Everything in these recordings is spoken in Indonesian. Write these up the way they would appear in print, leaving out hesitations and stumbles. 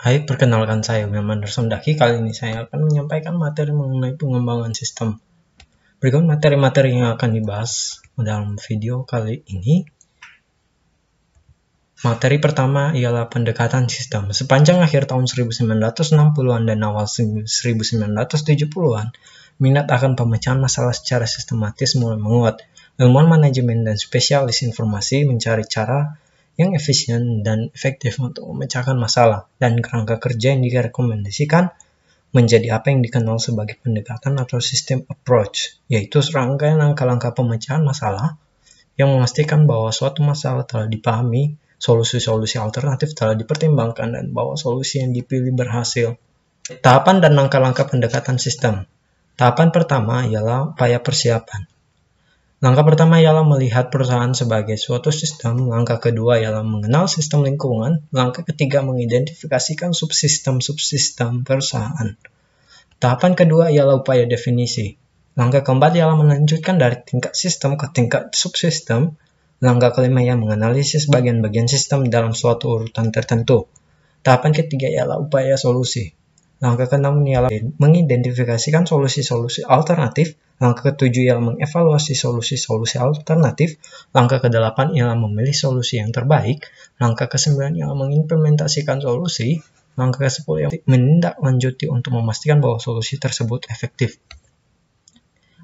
Hai, perkenalkan saya William Anderson Daki. Kali ini saya akan menyampaikan materi mengenai pengembangan sistem. Berikut materi-materi yang akan dibahas dalam video kali ini. Materi pertama ialah pendekatan sistem. Sepanjang akhir tahun 1960-an dan awal 1970-an, minat akan pemecahan masalah secara sistematis mulai menguat. Ilmuwan manajemen dan spesialis informasi mencari cara yang efisien dan efektif untuk memecahkan masalah, dan kerangka kerja yang direkomendasikan menjadi apa yang dikenal sebagai pendekatan atau system approach, yaitu serangkaian langkah-langkah pemecahan masalah yang memastikan bahwa suatu masalah telah dipahami, solusi-solusi alternatif telah dipertimbangkan, dan bahwa solusi yang dipilih berhasil. Tahapan dan langkah-langkah pendekatan sistem. Tahapan pertama ialah upaya persiapan. Langkah pertama ialah melihat perusahaan sebagai suatu sistem. Langkah kedua ialah mengenal sistem lingkungan. Langkah ketiga mengidentifikasikan subsistem-subsistem perusahaan. Tahapan kedua ialah upaya definisi. Langkah keempat ialah melanjutkan dari tingkat sistem ke tingkat subsistem. Langkah kelima ialah menganalisis bagian-bagian sistem dalam suatu urutan tertentu. Tahapan ketiga ialah upaya solusi. Langkah keenam ialah mengidentifikasikan solusi-solusi alternatif. Langkah ketujuh ialah mengevaluasi solusi-solusi alternatif. Langkah kedelapan ialah memilih solusi yang terbaik. Langkah kesembilan ialah mengimplementasikan solusi. Langkah ke-10 ialah menindaklanjuti untuk memastikan bahwa solusi tersebut efektif.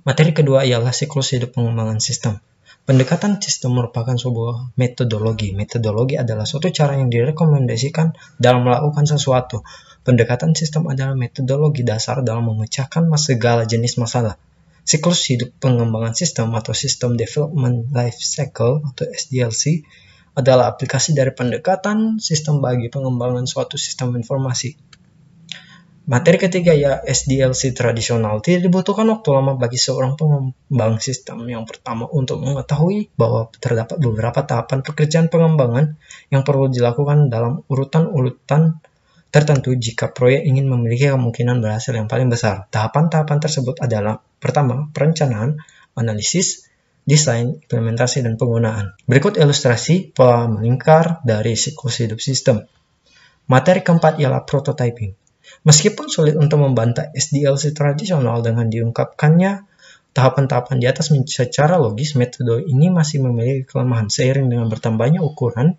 Materi kedua ialah siklus hidup pengembangan sistem. Pendekatan sistem merupakan sebuah metodologi. Metodologi adalah suatu cara yang direkomendasikan dalam melakukan sesuatu. Pendekatan sistem adalah metodologi dasar dalam memecahkan segala jenis masalah. Siklus hidup pengembangan sistem atau System Development Life Cycle atau SDLC adalah aplikasi dari pendekatan sistem bagi pengembangan suatu sistem informasi. Materi ketiga ya SDLC tradisional. Tidak dibutuhkan waktu lama bagi seorang pengembang sistem. Yang pertama, untuk mengetahui bahwa terdapat beberapa tahapan pekerjaan pengembangan yang perlu dilakukan dalam urutan-urutan tertentu jika proyek ingin memiliki kemungkinan berhasil yang paling besar. Tahapan-tahapan tersebut adalah: pertama, perencanaan, analisis, desain, implementasi, dan penggunaan. Berikut ilustrasi pola melingkar dari siklus hidup sistem. Materi keempat ialah prototyping. Meskipun sulit untuk membantah SDLC tradisional dengan diungkapkannya tahapan-tahapan di atas secara logis, metode ini masih memiliki kelemahan seiring dengan bertambahnya ukuran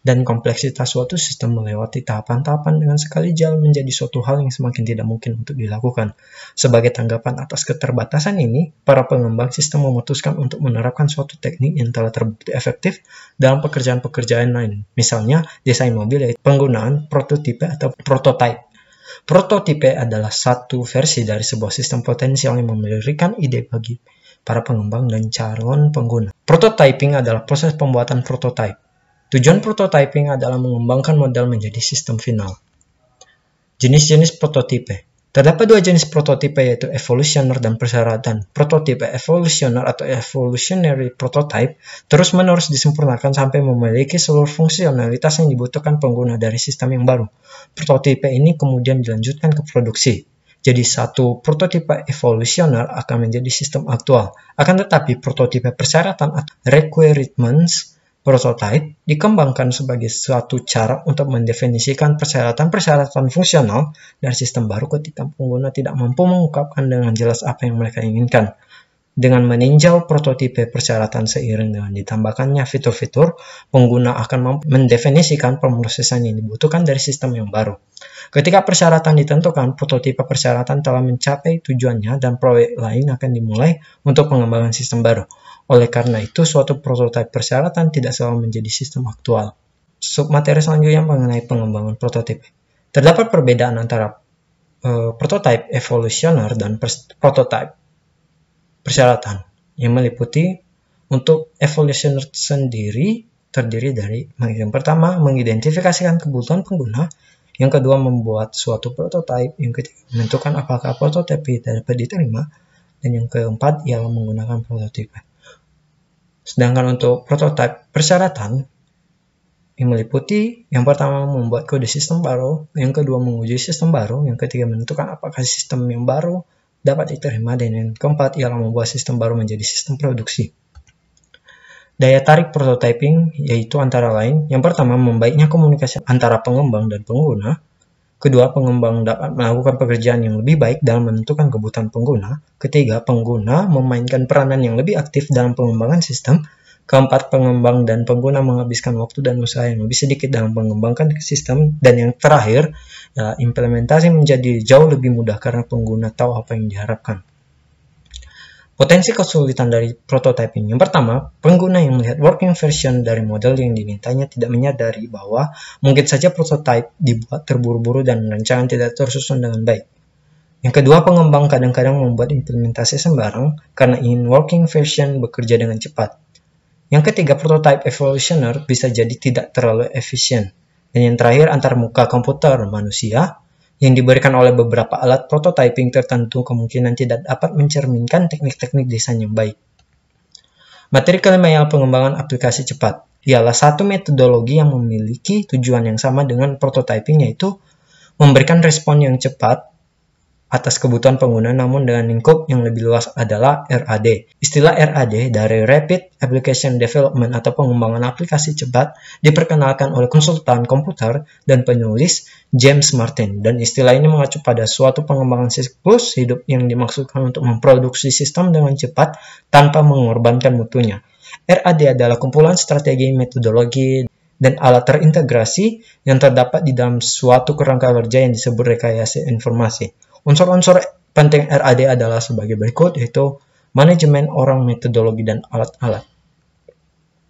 dan kompleksitas suatu sistem. Melewati tahapan-tahapan dengan sekali jalan menjadi suatu hal yang semakin tidak mungkin untuk dilakukan. Sebagai tanggapan atas keterbatasan ini, para pengembang sistem memutuskan untuk menerapkan suatu teknik yang telah terbukti efektif dalam pekerjaan-pekerjaan lain. Misalnya, desain mobil, yaitu penggunaan prototipe atau prototype. Prototipe adalah satu versi dari sebuah sistem potensial yang memberikan ide bagi para pengembang dan calon pengguna. Prototyping adalah proses pembuatan prototype. Tujuan prototyping adalah mengembangkan model menjadi sistem final. Jenis-jenis prototipe. Terdapat dua jenis prototipe, yaitu evolusioner dan persyaratan. Prototipe evolusioner atau evolutionary prototype terus-menerus disempurnakan sampai memiliki seluruh fungsionalitas yang dibutuhkan pengguna dari sistem yang baru. Prototipe ini kemudian dilanjutkan ke produksi. Jadi satu prototipe evolusioner akan menjadi sistem aktual. Akan tetapi prototipe persyaratan atau requirements prototype dikembangkan sebagai suatu cara untuk mendefinisikan persyaratan-persyaratan fungsional dari sistem baru ketika pengguna tidak mampu mengungkapkan dengan jelas apa yang mereka inginkan. Dengan meninjau prototipe persyaratan seiring dengan ditambahkannya fitur-fitur, pengguna akan mampu mendefinisikan pemrosesan yang dibutuhkan dari sistem yang baru. Ketika persyaratan ditentukan, prototipe persyaratan telah mencapai tujuannya dan proyek lain akan dimulai untuk pengembangan sistem baru. Oleh karena itu, suatu prototipe persyaratan tidak selalu menjadi sistem aktual. Submateri selanjutnya mengenai pengembangan prototipe. Terdapat perbedaan antara prototipe evolusioner dan prototipe persyaratan yang meliputi. Untuk evolusioner sendiri terdiri dari yang pertama, mengidentifikasikan kebutuhan pengguna, yang kedua, membuat suatu prototipe, yang ketiga, menentukan apakah prototipe dapat diterima, dan yang keempat ialah menggunakan prototipe. Sedangkan untuk prototipe persyaratan yang meliputi yang pertama membuat kode sistem baru, yang kedua menguji sistem baru, yang ketiga menentukan apakah sistem yang baru dapat diterima, dan yang keempat ialah membuat sistem baru menjadi sistem produksi. Daya tarik prototyping yaitu antara lain, yang pertama membaiknya komunikasi antara pengembang dan pengguna, Kedua, pengembang dapat melakukan pekerjaan yang lebih baik dalam menentukan kebutuhan pengguna. Ketiga, pengguna memainkan peranan yang lebih aktif dalam pengembangan sistem. Keempat, pengembang dan pengguna menghabiskan waktu dan usaha yang lebih sedikit dalam mengembangkan sistem. Dan yang terakhir, implementasi menjadi jauh lebih mudah karena pengguna tahu apa yang diharapkan. Potensi kesulitan dari prototyping. Yang pertama, pengguna yang melihat working version dari model yang dimintanya tidak menyadari bahwa mungkin saja prototype dibuat terburu-buru dan rancangan tidak tersusun dengan baik. Yang kedua, pengembang kadang-kadang membuat implementasi sembarang karena ingin working version bekerja dengan cepat. Yang ketiga, prototype evolutioner bisa jadi tidak terlalu efisien. Dan yang terakhir, antarmuka komputer manusia yang diberikan oleh beberapa alat prototyping tertentu kemungkinan tidak dapat mencerminkan teknik-teknik desain yang baik. Materi kelima ialah pengembangan aplikasi cepat. Ialah satu metodologi yang memiliki tujuan yang sama dengan prototyping, yaitu memberikan respon yang cepat atas kebutuhan pengguna namun dengan lingkup yang lebih luas adalah RAD. Istilah RAD dari Rapid Application Development atau pengembangan aplikasi cepat diperkenalkan oleh konsultan komputer dan penulis James Martin, dan istilah ini mengacu pada suatu pengembangan siklus hidup yang dimaksudkan untuk memproduksi sistem dengan cepat tanpa mengorbankan mutunya. RAD adalah kumpulan strategi, metodologi, dan alat terintegrasi yang terdapat di dalam suatu kerangka kerja yang disebut rekayasa informasi. Unsur-unsur penting RAD adalah sebagai berikut, yaitu manajemen orang, metodologi, dan alat-alat.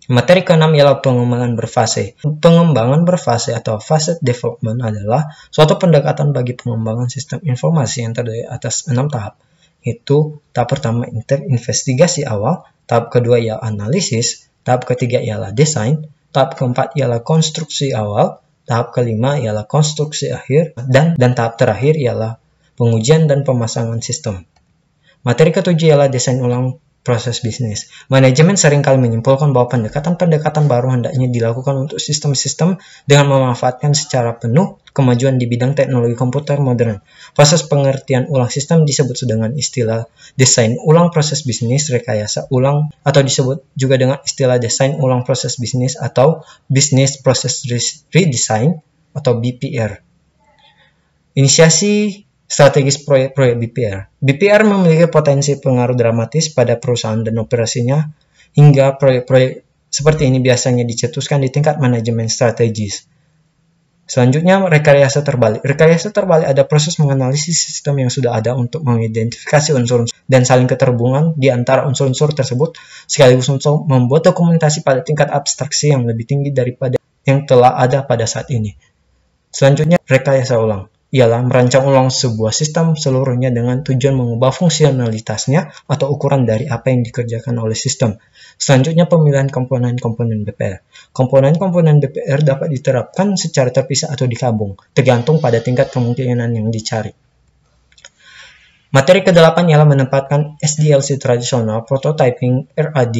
Materi keenam ialah pengembangan berfase. Pengembangan berfase atau phased development adalah suatu pendekatan bagi pengembangan sistem informasi yang terdiri atas 6 tahap. Itu tahap pertama investigasi awal, tahap kedua ialah analisis, tahap ketiga ialah desain, tahap keempat ialah konstruksi awal, tahap kelima ialah konstruksi akhir, dan tahap terakhir ialah pengujian dan pemasangan sistem. Materi ketujuh ialah desain ulang proses bisnis. Manajemen seringkali menyimpulkan bahwa pendekatan-pendekatan baru hendaknya dilakukan untuk sistem-sistem dengan memanfaatkan secara penuh kemajuan di bidang teknologi komputer modern. Proses pengertian ulang sistem disebut dengan istilah desain ulang proses bisnis, rekayasa ulang, atau disebut juga dengan istilah desain ulang proses bisnis atau business process redesign atau BPR. Inisiasi strategis proyek-proyek BPR. BPR memiliki potensi pengaruh dramatis pada perusahaan dan operasinya, hingga proyek-proyek seperti ini biasanya dicetuskan di tingkat manajemen strategis. Selanjutnya, rekayasa terbalik. Rekayasa terbalik ada proses menganalisis sistem yang sudah ada untuk mengidentifikasi unsur-unsur dan saling keterhubungan di antara unsur-unsur tersebut, sekaligus untuk membuat dokumentasi pada tingkat abstraksi yang lebih tinggi daripada yang telah ada pada saat ini. Selanjutnya, rekayasa ulang ialah merancang ulang sebuah sistem seluruhnya dengan tujuan mengubah fungsionalitasnya atau ukuran dari apa yang dikerjakan oleh sistem. Selanjutnya, pemilihan komponen-komponen BPR. Komponen-komponen BPR dapat diterapkan secara terpisah atau digabung, tergantung pada tingkat kemungkinan yang dicari. Materi ke-8 ialah menempatkan SDLC tradisional, prototyping, RAD,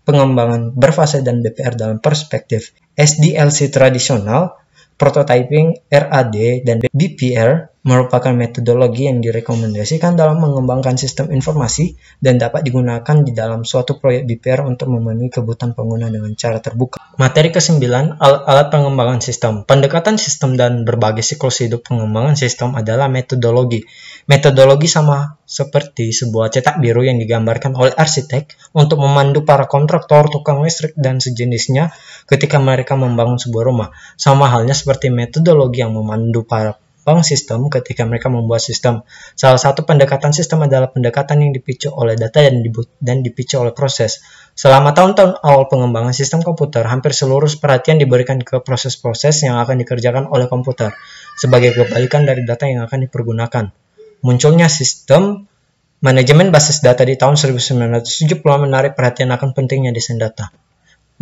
pengembangan berfase, dan BPR dalam perspektif. SDLC tradisional, prototyping, RAD, dan BPR merupakan metodologi yang direkomendasikan dalam mengembangkan sistem informasi dan dapat digunakan di dalam suatu proyek BPR untuk memenuhi kebutuhan pengguna dengan cara terbuka. Materi ke-9, alat pengembangan sistem. Pendekatan sistem dan berbagai siklus hidup pengembangan sistem adalah metodologi. Metodologi sama seperti sebuah cetak biru yang digambarkan oleh arsitek untuk memandu para kontraktor, tukang listrik, dan sejenisnya ketika mereka membangun sebuah rumah. Sama halnya seperti metodologi yang memandu para bank sistem ketika mereka membuat sistem. Salah satu pendekatan sistem adalah pendekatan yang dipicu oleh data dan dipicu oleh proses. Selama tahun-tahun awal pengembangan sistem komputer, hampir seluruh perhatian diberikan ke proses-proses yang akan dikerjakan oleh komputer, sebagai kebalikan dari data yang akan dipergunakan. Munculnya sistem manajemen basis data di tahun 1970 menarik perhatian akan pentingnya desain data.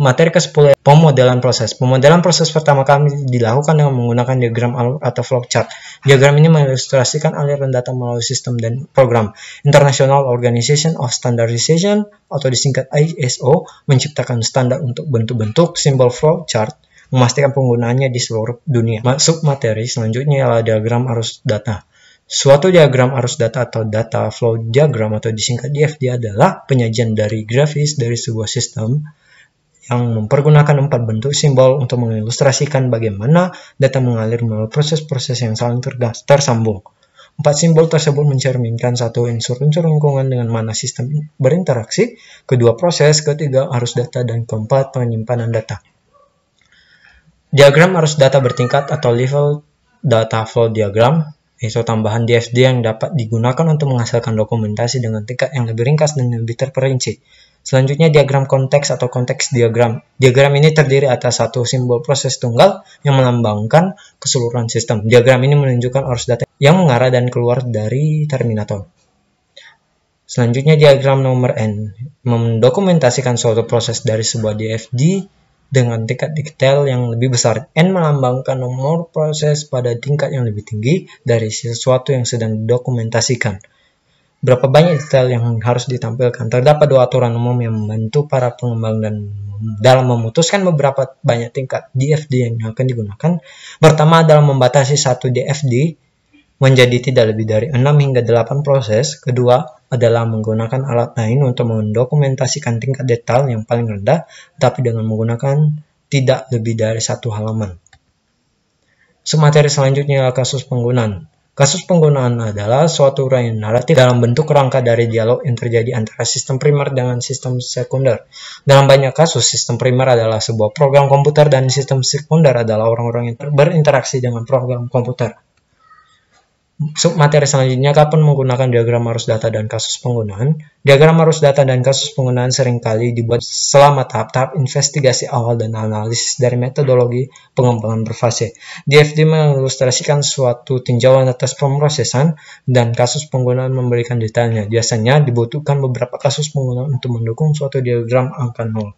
Materi ke-10, pemodelan proses. Pemodelan proses pertama kali dilakukan dengan menggunakan diagram alur atau flowchart. Diagram ini mengilustrasikan aliran data melalui sistem dan program. International Organization of Standardization atau disingkat ISO menciptakan standar untuk bentuk-bentuk simbol flowchart, memastikan penggunaannya di seluruh dunia. Masuk materi selanjutnya adalah diagram arus data. Suatu diagram arus data atau data flow diagram atau disingkat DFD adalah penyajian dari grafis dari sebuah sistem yang mempergunakan 4 bentuk simbol untuk mengilustrasikan bagaimana data mengalir melalui proses-proses yang saling tersambung. 4 simbol tersebut mencerminkan satu unsur-unsur lingkungan dengan mana sistem berinteraksi, kedua proses, ketiga arus data, dan keempat penyimpanan data. Diagram arus data bertingkat atau level data flow diagram, yaitu tambahan DFD yang dapat digunakan untuk menghasilkan dokumentasi dengan tingkat yang lebih ringkas dan lebih terperinci. Selanjutnya diagram konteks atau konteks diagram. Diagram ini terdiri atas satu simbol proses tunggal yang melambangkan keseluruhan sistem. Diagram ini menunjukkan arus data yang mengarah dan keluar dari terminator. Selanjutnya diagram nomor N mendokumentasikan suatu proses dari sebuah DFD dengan tingkat detail yang lebih besar. N melambangkan nomor proses pada tingkat yang lebih tinggi dari sesuatu yang sedang didokumentasikan. Berapa banyak detail yang harus ditampilkan? Terdapat 2 aturan umum yang membantu para pengembang dan dalam memutuskan beberapa banyak tingkat DFD yang akan digunakan. Pertama adalah membatasi satu DFD menjadi tidak lebih dari 6 hingga 8 proses. Kedua adalah menggunakan alat lain untuk mendokumentasikan tingkat detail yang paling rendah, tapi dengan menggunakan tidak lebih dari 1 halaman. Submateri selanjutnya adalah kasus penggunaan. Kasus penggunaan adalah suatu uraian naratif dalam bentuk kerangka dari dialog yang terjadi antara sistem primer dengan sistem sekunder. Dalam banyak kasus, sistem primer adalah sebuah program komputer dan sistem sekunder adalah orang-orang yang berinteraksi dengan program komputer. Submateri selanjutnya, kapan menggunakan diagram arus data dan kasus penggunaan. Diagram arus data dan kasus penggunaan seringkali dibuat selama tahap-tahap investigasi awal dan analisis dari metodologi pengembangan berfase. DFD mengilustrasikan suatu tinjauan atas pemrosesan dan kasus penggunaan memberikan detailnya. Biasanya dibutuhkan beberapa kasus penggunaan untuk mendukung suatu diagram angka 0.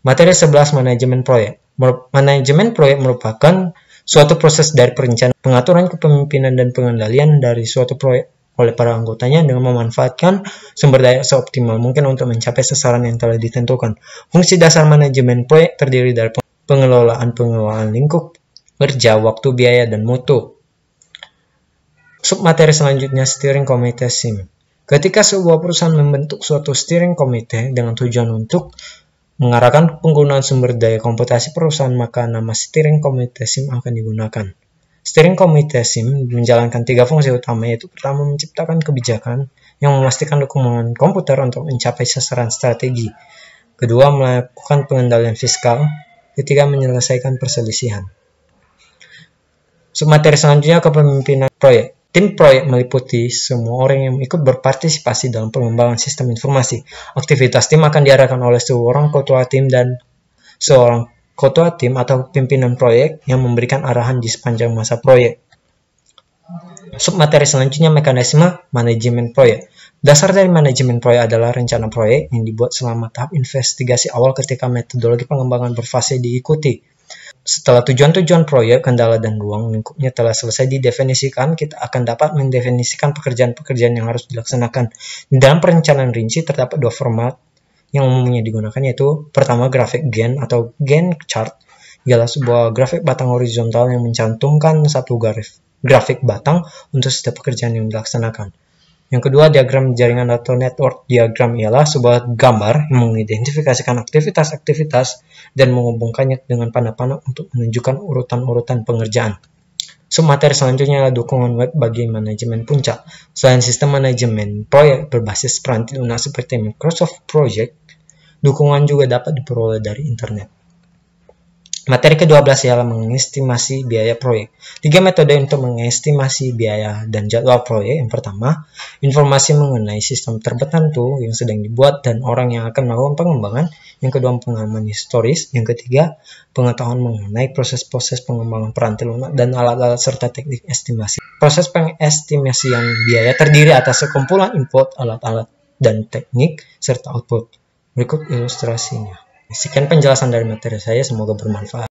Materi 11, manajemen proyek. Manajemen proyek merupakan suatu proses dari perencanaan, pengaturan, kepemimpinan, dan pengendalian dari suatu proyek oleh para anggotanya dengan memanfaatkan sumber daya seoptimal mungkin untuk mencapai sasaran yang telah ditentukan. Fungsi dasar manajemen proyek terdiri dari pengelolaan lingkup kerja, waktu, biaya, dan mutu. Submateri selanjutnya, steering committee SIM. Ketika sebuah perusahaan membentuk suatu steering committee dengan tujuan untuk mengarahkan penggunaan sumber daya komputasi perusahaan, maka nama steering committee SIM akan digunakan. Steering committee SIM menjalankan 3 fungsi utama, yaitu pertama, menciptakan kebijakan yang memastikan dukungan komputer untuk mencapai sasaran strategi. Kedua, melakukan pengendalian fiskal. Ketiga, menyelesaikan perselisihan. Submateri selanjutnya, kepemimpinan proyek. Tim proyek meliputi semua orang yang ikut berpartisipasi dalam pengembangan sistem informasi. Aktivitas tim akan diarahkan oleh seorang ketua tim dan seorang ketua tim atau pimpinan proyek yang memberikan arahan di sepanjang masa proyek. Submateri selanjutnya, mekanisme manajemen proyek. Dasar dari manajemen proyek adalah rencana proyek yang dibuat selama tahap investigasi awal ketika metodologi pengembangan berfase diikuti. Setelah tujuan-tujuan proyek, kendala, dan ruang lingkupnya telah selesai didefinisikan, kita akan dapat mendefinisikan pekerjaan-pekerjaan yang harus dilaksanakan. Di dalam perencanaan rinci terdapat 2 format yang umumnya digunakan, yaitu pertama, grafik Gantt atau Gantt chart ialah sebuah grafik batang horizontal yang mencantumkan satu grafik batang untuk setiap pekerjaan yang dilaksanakan. Yang kedua, diagram jaringan atau network diagram ialah sebuah gambar yang mengidentifikasikan aktivitas-aktivitas dan menghubungkannya dengan panah-panah untuk menunjukkan urutan-urutan pengerjaan. Submateri selanjutnya adalah dukungan web bagi manajemen puncak. Selain sistem manajemen proyek berbasis peranti lunak seperti Microsoft Project, dukungan juga dapat diperoleh dari internet. Materi ke-12 ialah mengestimasi biaya proyek. 3 metode untuk mengestimasi biaya dan jadwal proyek. Yang pertama, informasi mengenai sistem tertentu yang sedang dibuat dan orang yang akan melakukan pengembangan. Yang kedua, pengalaman historis. Yang ketiga, pengetahuan mengenai proses-proses pengembangan peranti lunak dan alat-alat serta teknik estimasi. Proses pengestimasian biaya terdiri atas sekumpulan input, alat-alat, dan teknik, serta output. Berikut ilustrasinya. Sekian penjelasan dari materi saya, semoga bermanfaat.